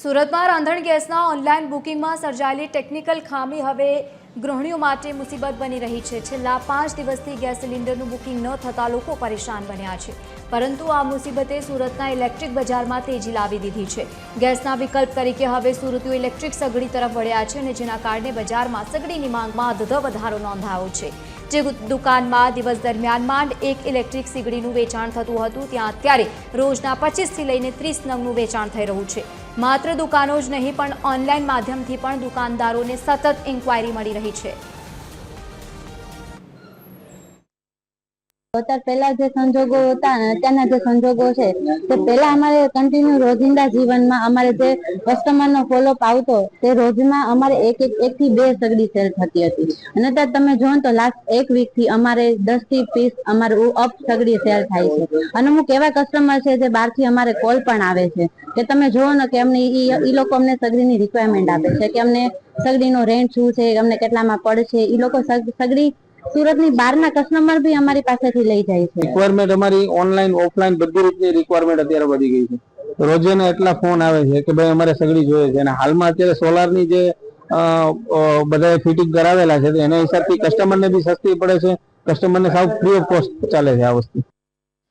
સુરતમાં રાંધણ ગેસના ઓનલાઈન બુકિંગમાં સર્જાયેલી ટેકનિકલ ખામી હવે ગૃહિણીઓ માટે મુસીબત બની રહી છે। છેલ્લા 5 દિવસથી ગેસ સિલિન્ડરનું બુકિંગ ન થતાં લોકો પરેશાન બન્યા છે, પરંતુ આ મુસીબતે સુરતના ઇલેક્ટ્રિક બજારમાં તેજી લાવી દીધી છે। ગેસના વિકલ્પ તરીકે હવે સુરતીઓ ઇલેક્ટ્રિક સગડી તરફ વળ્યા છે અને જેના કારણે બજારમાં સગડીની માંગમાં અધધ વધારો નોંધાયો છે। જે દુકાનમાં દિવસ દરમિયાન માંડ એક ઇલેક્ટ્રિક સગડીનું વેચાણ થતું હતું, ત્યાં અત્યારે રોજના 25 થી લઈને 30 નંગનું વેચાણ થઈ રહ્યું છે। માત્ર દુકાનો જ નહીં પણ ઓનલાઈન માધ્યમથી પણ દુકાનદારોને સતત ઇન્ક્વાયરી મળી રહી છે। અત્યારે પહેલા જે સંજોગો હતા અને અત્યારના જે સંજોગો છે તે પહેલા અમારે કન્ટિન્યુ રોજિંદા જીવનમાં અમારે જે કસ્ટમરનો ફોલોઅપ આવતો તે રોજમાં અમારે એક થી બે સગડી સેલ થતી હતી અને અત્યારે તમે જોવો તો લાસ્ટ એક વીક થી અમારે 10 થી 30 અમારે અપ સગડી સેલ થાય છે। અને અમુક એવા કસ્ટમર છે જે બહારથી અમારે કોલ પણ આવે છે કે તમે જોવો ને કે અમને ઈ લોકો અમને સગડીની રિક્વાયરમેન્ટ આપે છે કે અમને સગડીનો રેન્ટ શું છે, અમને કેટલામાં પડશે। ઈ લોકો સગડી સુરતની બહારના કસ્ટમર બી અમારી પાસેથી લઈ જાય છે। રિક્વાયરમેન્ટ અમારી ઓનલાઈન ઓફલાઈન બધી રીતની રિક્વાયરમેન્ટ અત્યારે વધી ગઈ છે। રોજેને એટલા ફોન આવે છે કે ભાઈ અમારે સગડી જોઈએ છે અને હાલમાં અત્યારે સોલારની જે બધા ફિટિંગ કરાવેલા છે એના હિસાબથી કસ્ટમરને બી સસ્તી પડે છે, કસ્ટમરને સાવ ફ્રી ઓફ કોસ્ટ ચાલે છે આ વસ્તુ।